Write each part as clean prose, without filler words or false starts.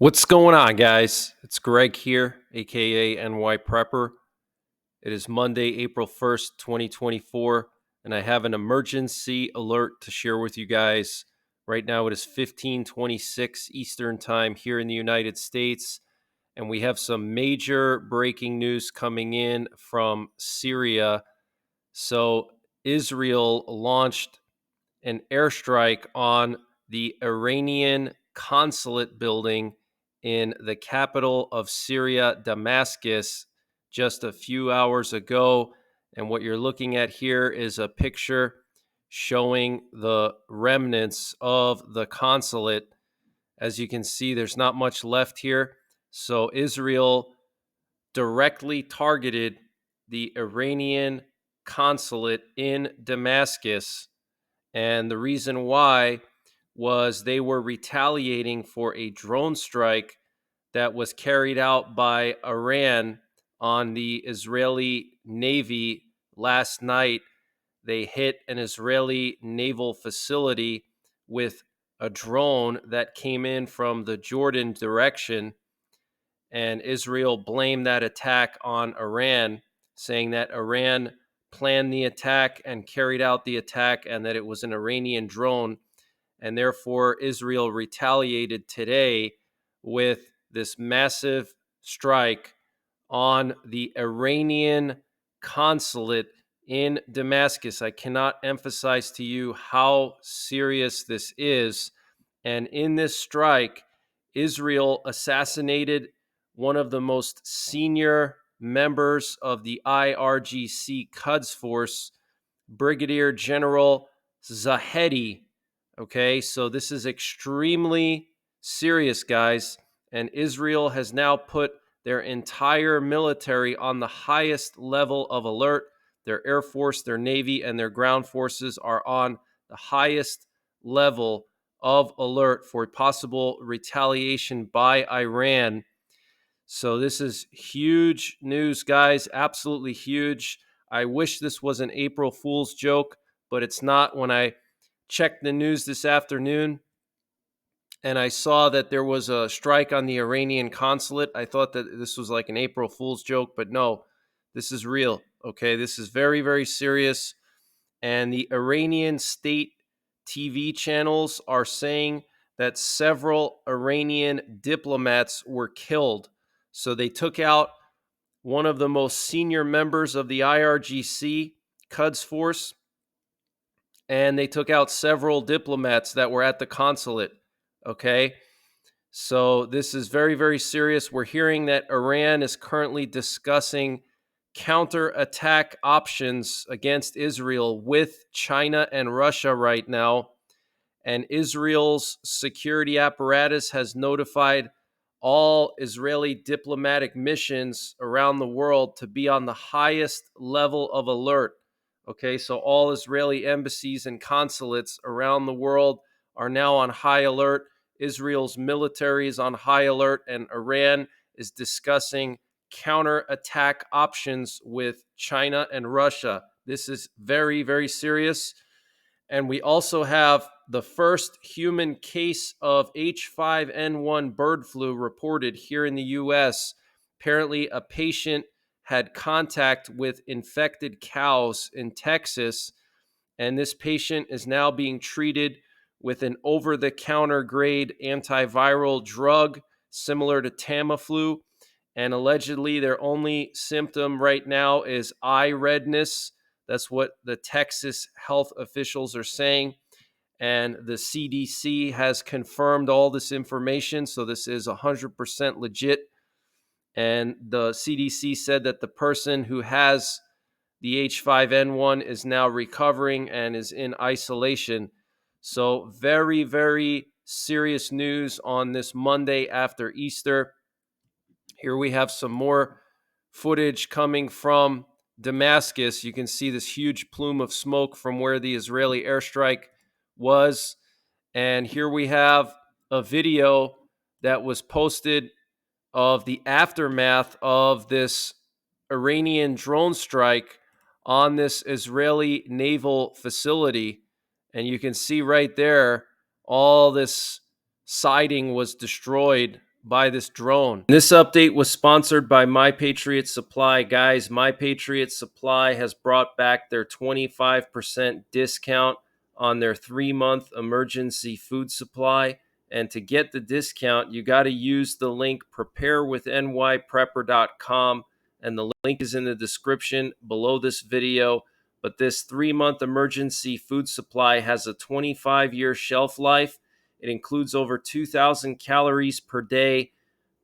What's going on, guys? It's Greg here, aka NYPrepper. It is Monday, April 1st, 2024, and I have an emergency alert to share with you guys. Right now, it is 15:26 Eastern Time here in the United States, and we have some major breaking news coming in from Syria. So, Israel launched an airstrike on the Iranian consulate building in the capital of Syria, Damascus, just a few hours ago. And what you're looking at here is a picture showing the remnants of the consulate. As you can see, there's not much left here. So Israel directly targeted the Iranian consulate in Damascus, and the reason why was they were retaliating for a drone strike that was carried out by Iran on the Israeli Navy last night. They hit an Israeli naval facility with a drone that came in from the Jordan direction, and Israel blamed that attack on Iran, saying that Iran planned the attack and carried out the attack and that it was an Iranian drone. And therefore, Israel retaliated today with this massive strike on the Iranian consulate in Damascus. I cannot emphasize to you how serious this is. And in this strike, Israel assassinated one of the most senior members of the IRGC Quds Force, Brigadier General Zahedi. Okay, so this is extremely serious, guys. And Israel has now put their entire military on the highest level of alert. Their Air Force, their Navy, and their ground forces are on the highest level of alert for possible retaliation by Iran. So this is huge news, guys. Absolutely huge. I wish this was an April Fool's joke, but it's not. When I checked the news this afternoon and I saw that there was a strike on the Iranian consulate, I thought that this was like an April Fool's joke, but no, this is real. Okay, this is very, very serious. And the Iranian state TV channels are saying that several Iranian diplomats were killed. So they took out one of the most senior members of the IRGC Quds Force, and they took out several diplomats that were at the consulate. Okay, so this is very, very serious. We're hearing that Iran is currently discussing counterattack options against Israel with China and Russia right now. And Israel's security apparatus has notified all Israeli diplomatic missions around the world to be on the highest level of alert. Okay, so all Israeli embassies and consulates around the world are now on high alert. Israel's military is on high alert, and Iran is discussing counterattack options with China and Russia. This is very, very serious. And we also have the first human case of H5N1 bird flu reported here in the U.S. Apparently, a patient had contact with infected cows in Texas, and this patient is now being treated with an over-the-counter grade antiviral drug similar to Tamiflu. And allegedly, their only symptom right now is eye redness. That's what the Texas health officials are saying. And the CDC has confirmed all this information. So this is 100% legit. And the CDC said that the person who has the H5N1 is now recovering and is in isolation. So very, very serious news on this Monday after Easter. Here we have some more footage coming from Damascus. You can see this huge plume of smoke from where the Israeli airstrike was. And here we have a video that was posted of the aftermath of this Iranian drone strike on this Israeli naval facility. And you can see right there, all this siding was destroyed by this drone. This update was sponsored by My Patriot Supply. Guys, My Patriot Supply has brought back their 25% discount on their 3-month emergency food supply. And to get the discount, you got to use the link preparewithnyprepper.com. And the link is in the description below this video. But this 3-month emergency food supply has a 25-year shelf life. It includes over 2,000 calories per day,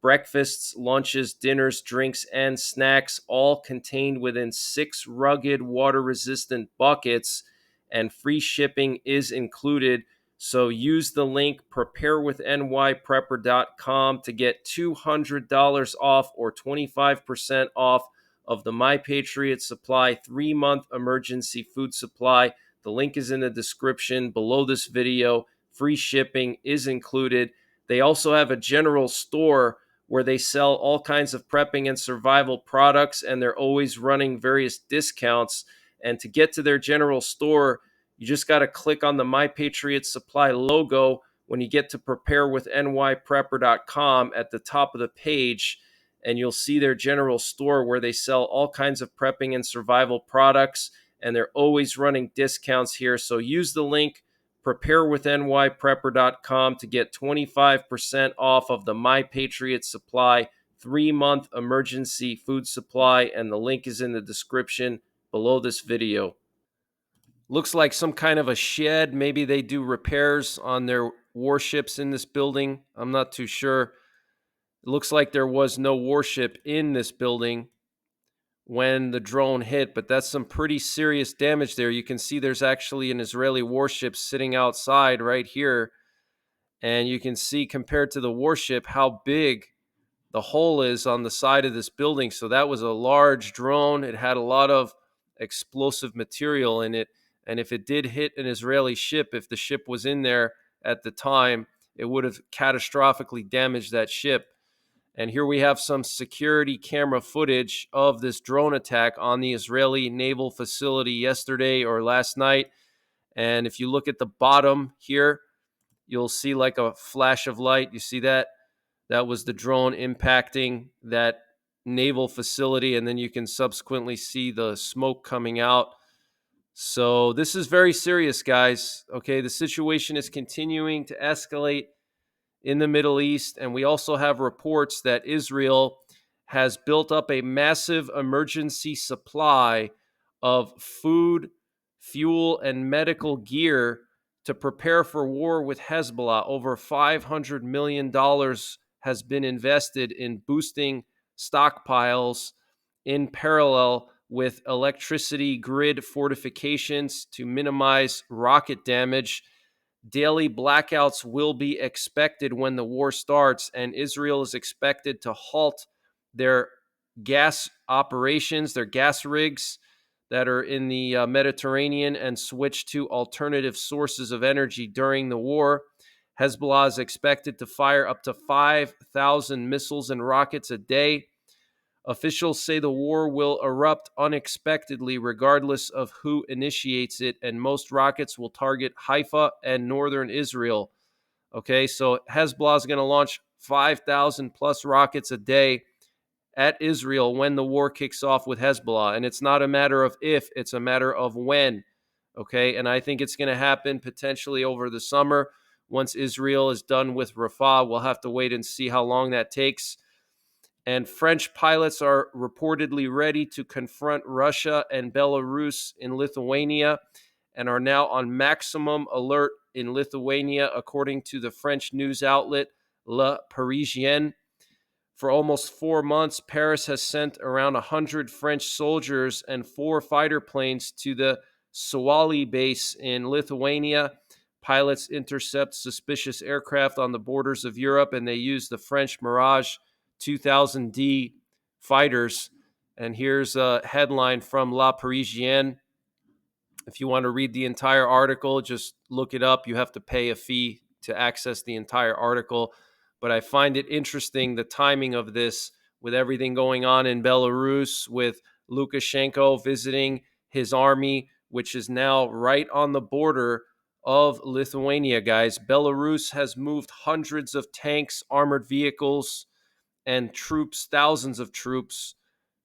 breakfasts, lunches, dinners, drinks, and snacks, all contained within 6 rugged water-resistant buckets, and free shipping is included. So use the link preparewithnyprepper.com to get $200 off or 25% off of the My Patriot Supply 3-month emergency food supply. The link is in the description below this video. Free shipping is included. They also have a general store where they sell all kinds of prepping and survival products, and they're always running various discounts. And to get to their general store, you just got to click on the My Patriot Supply logo when you get to preparewithnyprepper.com at the top of the page, and you'll see their general store where they sell all kinds of prepping and survival products, and they're always running discounts here. So use the link preparewithnyprepper.com to get 25% off of the My Patriot Supply 3-month emergency food supply, and the link is in the description below this video. Looks like some kind of a shed. Maybe they do repairs on their warships in this building. I'm not too sure. It looks like there was no warship in this building when the drone hit, but that's some pretty serious damage there. You can see there's actually an Israeli warship sitting outside right here, and you can see compared to the warship how big the hole is on the side of this building. So that was a large drone. It had a lot of explosive material in it, and if it did hit an Israeli ship, if the ship was in there at the time, it would have catastrophically damaged that ship. And here we have some security camera footage of this drone attack on the Israeli naval facility yesterday or last night. And if you look at the bottom here, you'll see like a flash of light. You see that? That was the drone impacting that naval facility. And then you can subsequently see the smoke coming out. So this is very serious, guys. Okay, the situation is continuing to escalate in the Middle East, and we also have reports that Israel has built up a massive emergency supply of food, fuel, and medical gear to prepare for war with Hezbollah. Over $500 million has been invested in boosting stockpiles in parallel with electricity grid fortifications to minimize rocket damage. Daily blackouts will be expected when the war starts, and Israel is expected to halt their gas operations, their gas rigs that are in the Mediterranean, and switch to alternative sources of energy during the war. Hezbollah is expected to fire up to 5,000 missiles and rockets a day. Officials say the war will erupt unexpectedly regardless of who initiates it, and most rockets will target Haifa and northern Israel. Okay, so Hezbollah is going to launch 5,000 plus rockets a day at Israel when the war kicks off with Hezbollah. And it's not a matter of if, it's a matter of when. Okay, and I think it's going to happen potentially over the summer. Once Israel is done with Rafah, we'll have to wait and see how long that takes. And French pilots are reportedly ready to confront Russia and Belarus in Lithuania and are now on maximum alert in Lithuania, according to the French news outlet Le Parisien. For almost 4 months, Paris has sent around 100 French soldiers and 4 fighter planes to the Suwali base in Lithuania. Pilots intercept suspicious aircraft on the borders of Europe, and they use the French Mirage 2000D fighters. And here's a headline from La Parisienne. If you want to read the entire article, just look it up. You have to pay a fee to access the entire article. But I find it interesting, the timing of this, with everything going on in Belarus, with Lukashenko visiting his army, which is now right on the border of Lithuania, guys. Belarus has moved hundreds of tanks, armored vehicles, and troops, thousands of troops,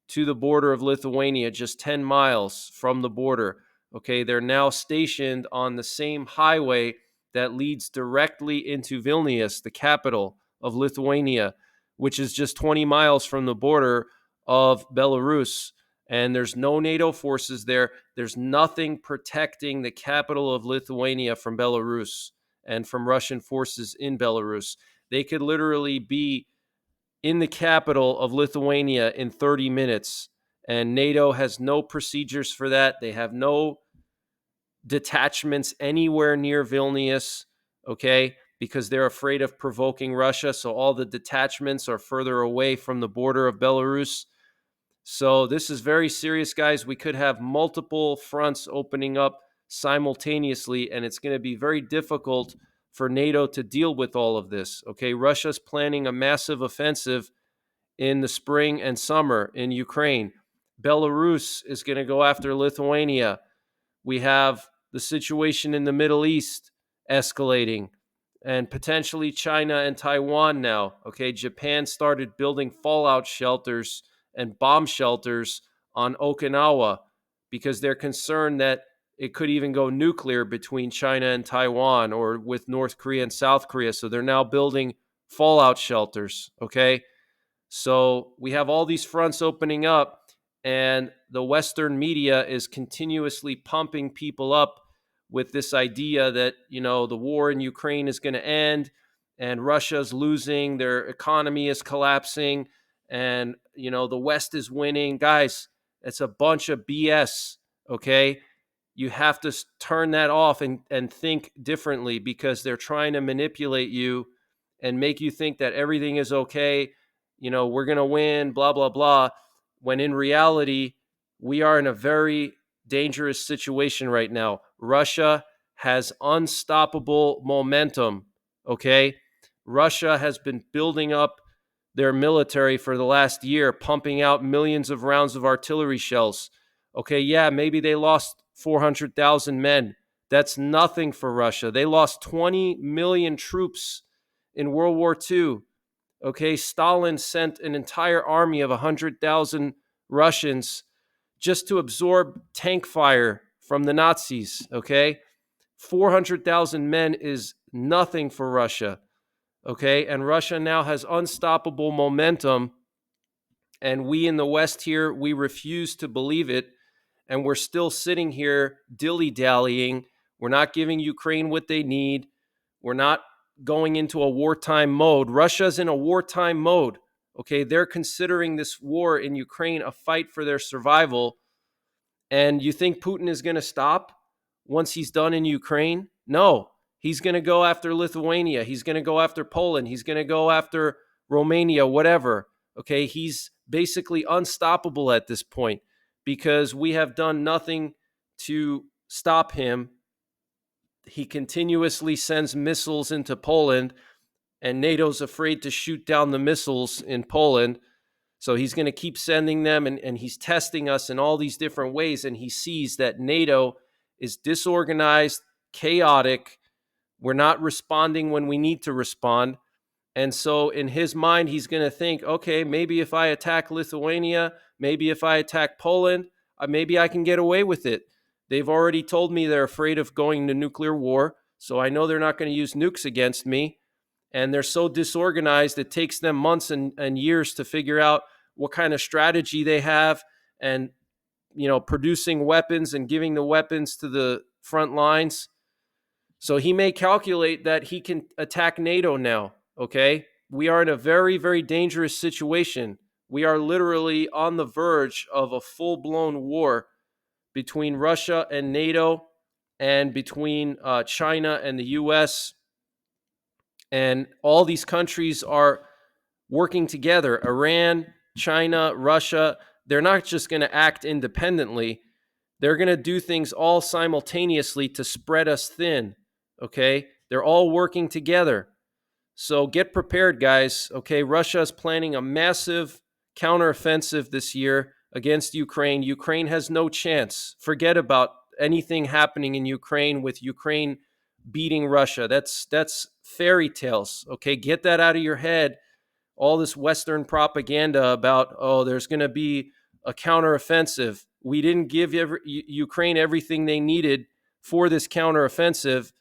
to the border of Lithuania, just 10 miles from the border. Okay, they're now stationed on the same highway that leads directly into Vilnius, the capital of Lithuania, which is just 20 miles from the border of Belarus. And there's no NATO forces there. There's nothing protecting the capital of Lithuania from Belarus and from Russian forces in Belarus. They could literally be in the capital of Lithuania in 30 minutes. And NATO has no procedures for that. They have no detachments anywhere near Vilnius, okay, because they're afraid of provoking Russia. So all the detachments are further away from the border of Belarus. So this is very serious, guys. We could have multiple fronts opening up simultaneously, and it's going to be very difficult for NATO to deal with all of this. Okay, Russia's planning a massive offensive in the spring and summer in Ukraine. Belarus is going to go after Lithuania. We have the situation in the Middle East escalating, and potentially China and Taiwan now. Okay, Japan started building fallout shelters and bomb shelters on Okinawa because they're concerned that it could even go nuclear between China and Taiwan or with North Korea and South Korea. So they're now building fallout shelters. Okay. So we have all these fronts opening up, and the Western media is continuously pumping people up with this idea that, the war in Ukraine is going to end and Russia's losing, their economy is collapsing, and, the West is winning. Guys, it's a bunch of BS, okay? You have to turn that off and think differently, because they're trying to manipulate you and make you think that everything is okay. We're going to win, blah, blah, blah. When in reality, we are in a very dangerous situation right now. Russia has unstoppable momentum, okay? Russia has been building up their military for the last year, pumping out millions of rounds of artillery shells. Okay, yeah, maybe they lost 400,000 men. That's nothing for Russia. They lost 20 million troops in World War II. Okay, Stalin sent an entire army of 100,000 Russians just to absorb tank fire from the Nazis. Okay, 400,000 men is nothing for Russia. Okay, and Russia now has unstoppable momentum, and we in the West here, we refuse to believe it, and we're still sitting here dilly-dallying. We're not giving Ukraine what they need. We're not going into a wartime mode. Russia's in a wartime mode. Okay, they're considering this war in Ukraine a fight for their survival. And you think Putin is going to stop once he's done in Ukraine? No, he's going to go after Lithuania. He's going to go after Poland. He's going to go after Romania, whatever. Okay, he's basically unstoppable at this point because we have done nothing to stop him. He continuously sends missiles into Poland, and NATO's afraid to shoot down the missiles in Poland. So he's going to keep sending them, and he's testing us in all these different ways. And he sees that NATO is disorganized, chaotic. We're not responding when we need to respond. And so in his mind, he's going to think, okay, maybe if I attack Lithuania, maybe if I attack Poland, maybe I can get away with it. They've already told me they're afraid of going to nuclear war, so I know they're not going to use nukes against me. And they're so disorganized, it takes them months and years to figure out what kind of strategy they have, and producing weapons and giving the weapons to the front lines. So he may calculate that he can attack NATO now, okay? We are in a very, very dangerous situation. We are literally on the verge of a full-blown war between Russia and NATO, and between China and the US. And all these countries are working together. Iran, China, Russia, they're not just going to act independently. They're going to do things all simultaneously to spread us thin, okay? They're all working together. So get prepared, guys, okay? Russia is planning a massive counteroffensive this year against Ukraine. Ukraine has no chance. Forget about anything happening in Ukraine with Ukraine beating Russia. That's fairy tales. Okay, get that out of your head. All this Western propaganda about, oh, there's going to be a counteroffensive. We didn't give Ukraine everything they needed for this counteroffensive.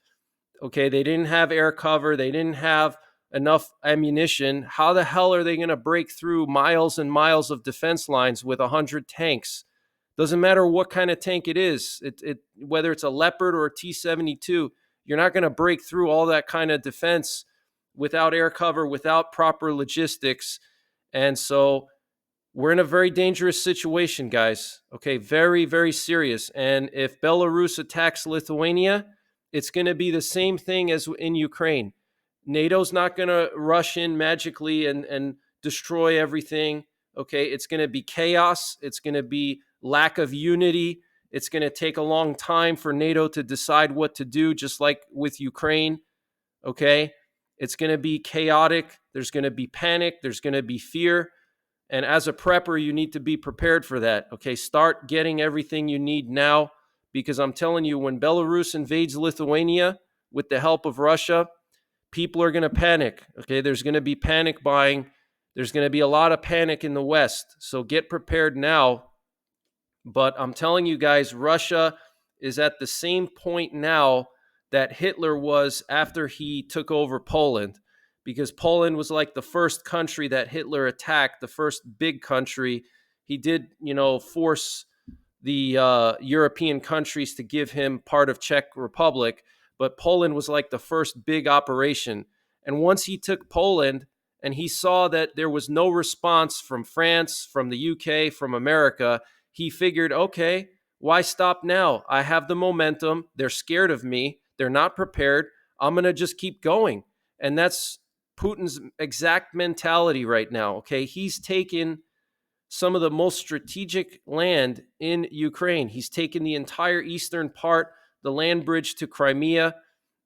Okay, they didn't have air cover. They didn't have enough ammunition. How the hell are they going to break through miles and miles of defense lines with 100 tanks? Doesn't matter what kind of tank it is. Whether it's a Leopard or a T-72, you're not going to break through all that kind of defense without air cover, without proper logistics. And so we're in a very dangerous situation, guys. Okay, very, very serious. And if Belarus attacks Lithuania, it's going to be the same thing as in Ukraine. NATO's not going to rush in magically and destroy everything. Okay, it's going to be chaos. It's going to be lack of unity. It's going to take a long time for NATO to decide what to do, just like with Ukraine. Okay, it's going to be chaotic. There's going to be panic. There's going to be fear. And as a prepper, you need to be prepared for that. Okay, start getting everything you need now, because I'm telling you, when Belarus invades Lithuania with the help of Russia, people are going to panic. Okay, there's going to be panic buying. There's going to be a lot of panic in the West. So get prepared now. But I'm telling you guys, Russia is at the same point now that Hitler was after he took over Poland, because Poland was like the first country that Hitler attacked, the first big country. He did, force the European countries to give him part of Czech Republic, but Poland was like the first big operation. And once he took Poland and he saw that there was no response from France, from the UK, from America, he figured, okay, why stop now? I have the momentum. They're scared of me. They're not prepared. I'm going to just keep going. And that's Putin's exact mentality right now. Okay, he's taken some of the most strategic land in Ukraine. He's taken the entire eastern part, the land bridge to Crimea.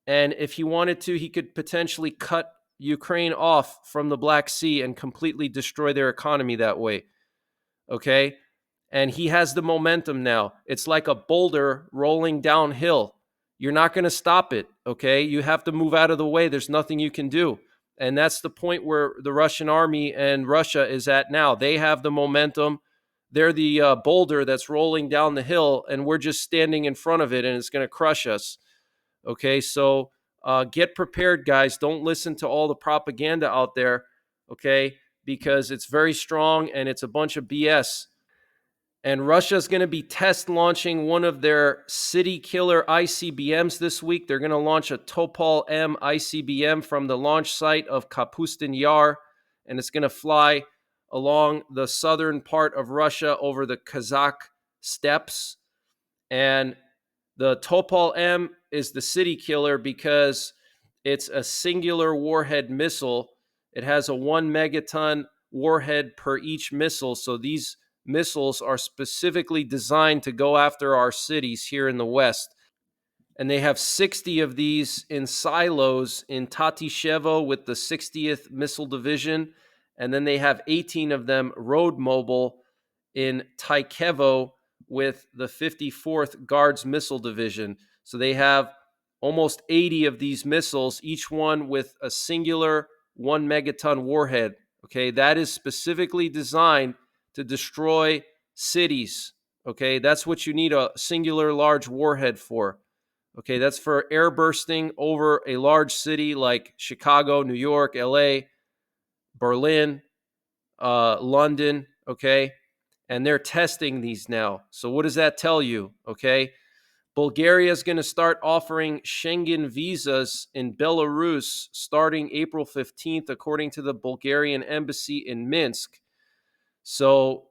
And if he wanted to, he could potentially cut Ukraine off from the Black Sea and completely destroy their economy that way. Okay? And he has the momentum now. It's like a boulder rolling downhill. You're not going to stop it, okay? You have to move out of the way. There's nothing you can do. And that's the point where the Russian army and Russia is at now. They have the momentum. They're the boulder that's rolling down the hill, and we're just standing in front of it, and it's going to crush us. Okay, so get prepared, guys. Don't listen to all the propaganda out there, okay? Because it's very strong, and it's a bunch of BS. And Russia is going to be test launching one of their city killer ICBMs this week. They're going to launch a Topol-M ICBM from the launch site of Kapustin Yar, and it's going to fly along the southern part of Russia over the Kazakh steppes. And the Topol-M is the city killer because it's a singular warhead missile. It has a 1 megaton warhead per each missile. So these missiles are specifically designed to go after our cities here in the West. And they have 60 of these in silos in Tatishevo with the 60th Missile Division. And then they have 18 of them road mobile in Taikevo with the 54th Guards Missile Division. So they have almost 80 of these missiles, each one with a singular 1 megaton warhead. Okay, that is specifically designed to destroy cities. Okay, that's what you need a singular large warhead for. Okay, that's for air bursting over a large city like Chicago, New York, LA, Berlin, London. Okay, and they're testing these now. So what does that tell you? Okay, Bulgaria is going to start offering Schengen visas in Belarus starting April 15th, according to the Bulgarian embassy in Minsk. So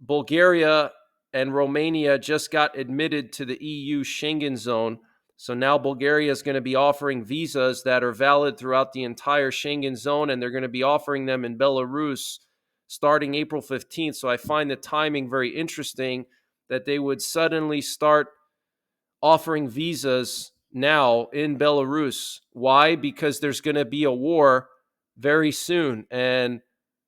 Bulgaria and Romania just got admitted to the EU Schengen zone. So now Bulgaria is going to be offering visas that are valid throughout the entire Schengen zone, and they're going to be offering them in Belarus starting April 15th. So I find the timing very interesting that they would suddenly start offering visas now in Belarus. Why? Because there's going to be a war very soon, and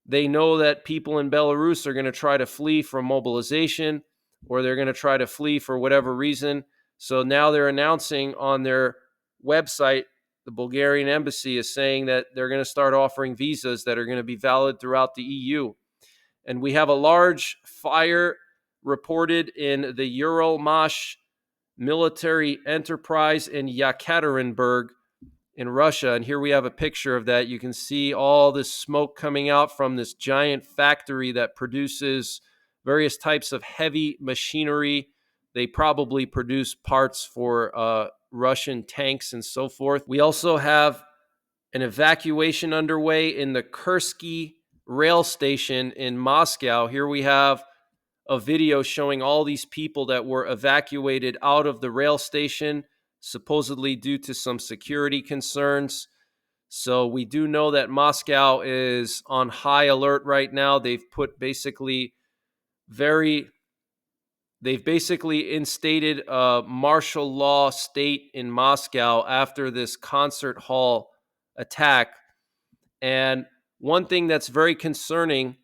they know that people in Belarus are going to try to flee from mobilization, or they're going to try to flee for whatever reason. So now they're announcing on their website, the Bulgarian embassy is saying that they're going to start offering visas that are going to be valid throughout the EU. And we have a large fire reported in the Uralmash military enterprise in Yekaterinburg in Russia. And here we have a picture of that. You can see all this smoke coming out from this giant factory that produces various types of heavy machinery. They probably produce parts for Russian tanks and so forth. We also have an evacuation underway in the Kursky rail station in Moscow. Here we have a video showing all these people that were evacuated out of the rail station, supposedly due to some security concerns. So we do know that Moscow is on high alert right now. They've basically instated a martial law state in Moscow after this concert hall attack. And one thing that's very concerning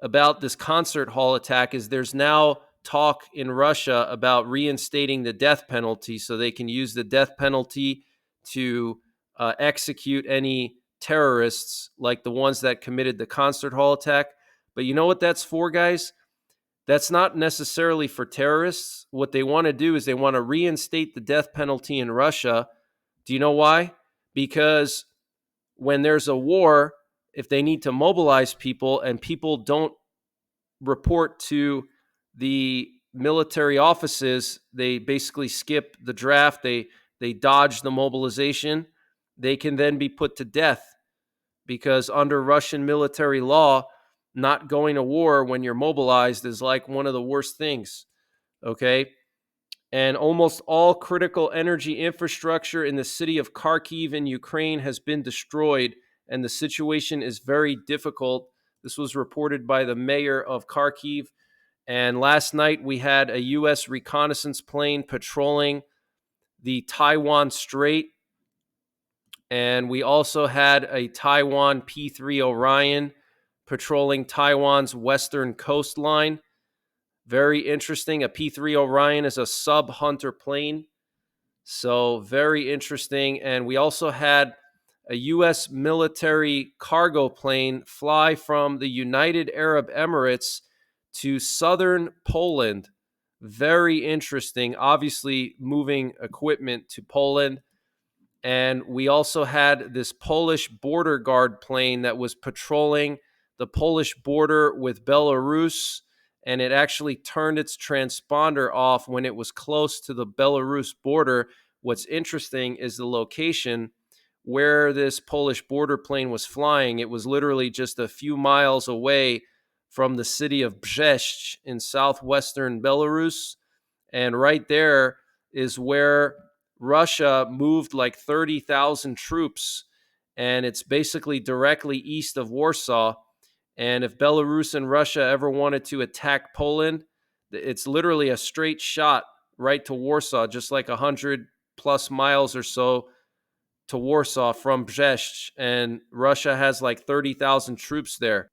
about this concert hall attack is there's now talk in Russia about reinstating the death penalty, so they can use the death penalty to execute any terrorists like the ones that committed the concert hall attack. But you know what that's for, guys? That's not necessarily for terrorists. What they want to do is they want to reinstate the death penalty in Russia. Do you know why? Because when there's a war, if they need to mobilize people and people don't report to the military offices, they basically skip the draft, they dodge the mobilization, they can then be put to death, because under Russian military law, not going to war when you're mobilized is like one of the worst things, okay? And almost all critical energy infrastructure in the city of Kharkiv in Ukraine has been destroyed, and the situation is very difficult. This was reported by the mayor of Kharkiv. And last night we had a U.S. reconnaissance plane patrolling the Taiwan Strait. And we also had a Taiwan P-3 Orion patrolling Taiwan's western coastline. Very interesting. A P-3 Orion is a sub-hunter plane. So very interesting. And we also had a U.S. military cargo plane fly from the United Arab Emirates to southern Poland. Very interesting. Obviously, moving equipment to Poland. And we also had this Polish border guard plane that was patrolling the Polish border with Belarus, and it actually turned its transponder off when it was close to the Belarus border. What's interesting is the location where this Polish border plane was flying. It was literally just a few miles away from the city of Brześć in southwestern Belarus. And right there is where Russia moved like 30,000 troops, and it's basically directly east of Warsaw. And if Belarus and Russia ever wanted to attack Poland, it's literally a straight shot right to Warsaw, just like 100 plus miles or so to Warsaw from Brześć. And Russia has like 30,000 troops there.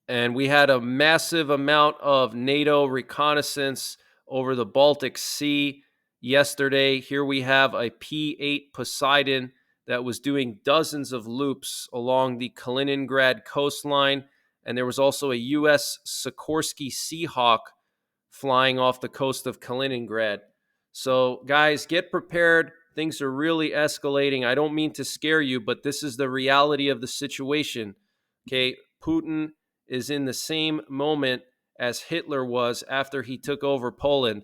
And we had a massive amount of NATO reconnaissance over the Baltic Sea yesterday. Here we have a P-8 Poseidon that was doing dozens of loops along the Kaliningrad coastline. And there was also a U.S. Sikorsky Seahawk flying off the coast of Kaliningrad. So, guys, get prepared. Things are really escalating. I don't mean to scare you, but this is the reality of the situation. Okay, Putin is in the same moment as Hitler was after he took over Poland.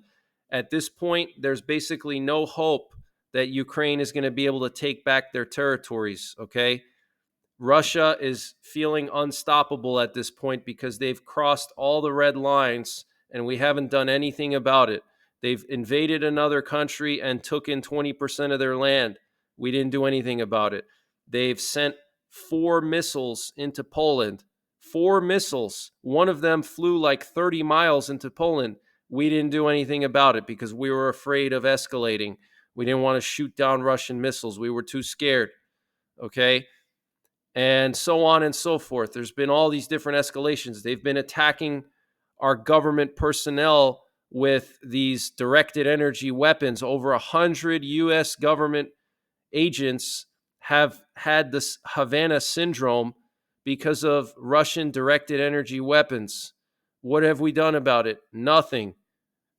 At this point, there's basically no hope that Ukraine is going to be able to take back their territories, okay? Russia is feeling unstoppable at this point because they've crossed all the red lines and we haven't done anything about it. They've invaded another country and took in 20% of their land. We didn't do anything about it. They've sent 4 missiles into Poland. 4 missiles. One of them flew like 30 miles into Poland. We didn't do anything about it because we were afraid of escalating. We didn't want to shoot down Russian missiles. We were too scared. Okay? And so on and so forth. There's been all these different escalations. They've been attacking our government personnel with these directed energy weapons. Over 100 U.S. government agents have had this Havana syndrome because of Russian directed energy weapons. What have we done about it? Nothing.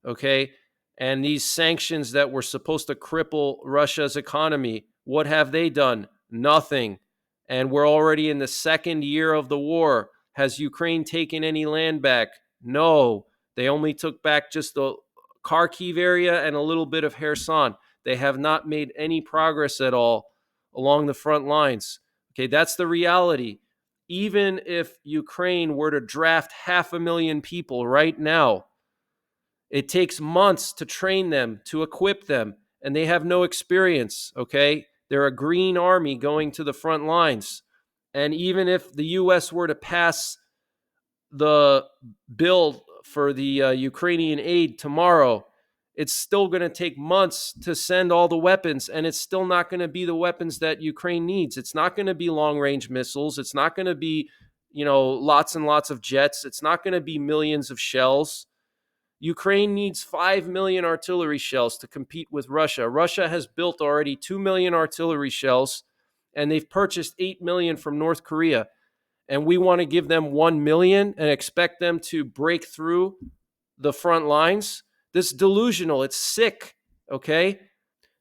Okay. And these sanctions that were supposed to cripple Russia's economy, what have they done? Nothing. And we're already in the second year of the war. Has Ukraine taken any land back? No. They only took back just the Kharkiv area and a little bit of Kherson. They have not made any progress at all along the front lines. Okay, that's the reality. Even if Ukraine were to draft 500,000 people right now, it takes months to train them, to equip them, and they have no experience, okay? They're a green army going to the front lines. And even if the U.S. were to pass the bill for the Ukrainian aid tomorrow, it's still going to take months to send all the weapons, and it's still not going to be the weapons that Ukraine needs. It's not going to be long-range missiles. It's not going to be, lots and lots of jets. It's not going to be millions of shells. Ukraine needs 5 million artillery shells to compete with Russia. Russia has built already 2 million artillery shells, and they've purchased 8 million from North Korea. And we want to give them 1 million and expect them to break through the front lines. This is delusional. It's sick, okay?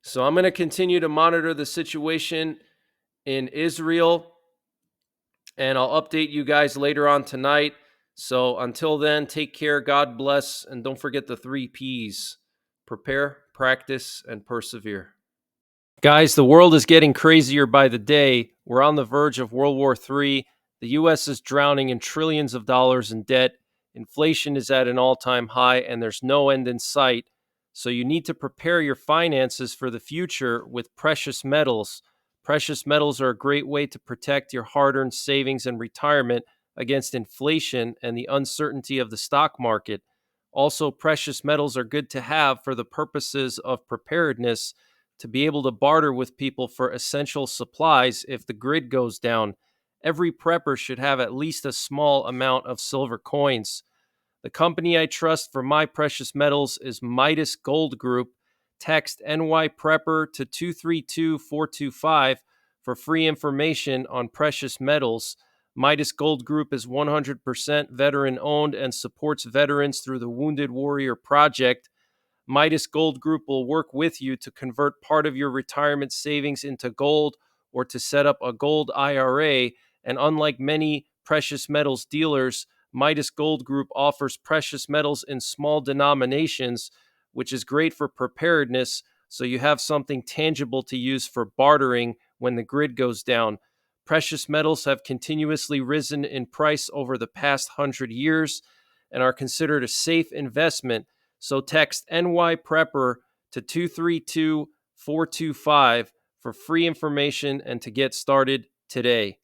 So I'm going to continue to monitor the situation in Israel, and I'll update you guys later on tonight. So until then, take care, God bless, and don't forget the 3 Ps: prepare, practice, and persevere. Guys, the world is getting crazier by the day. We're on the verge of World War III. The U.S. is drowning in trillions of dollars in debt. Inflation is at an all-time high, and there's no end in sight. So you need to prepare your finances for the future with precious metals. Precious metals are a great way to protect your hard-earned savings and retirement against inflation and the uncertainty of the stock market. Also, precious metals are good to have for the purposes of preparedness, to be able to barter with people for essential supplies if the grid goes down. Every prepper should have at least a small amount of silver coins. The company I trust for my precious metals is Midas Gold Group. Text NYPrepper to 232425 for free information on precious metals. Midas Gold Group is 100% veteran owned and supports veterans through the Wounded Warrior Project. Midas Gold Group will work with you to convert part of your retirement savings into gold or to set up a gold IRA. And unlike many precious metals dealers, Midas Gold Group offers precious metals in small denominations, which is great for preparedness, so you have something tangible to use for bartering when the grid goes down. Precious metals have continuously risen in price over the past 100 years and are considered a safe investment. So text NYPrepper to 232425 for free information and to get started today.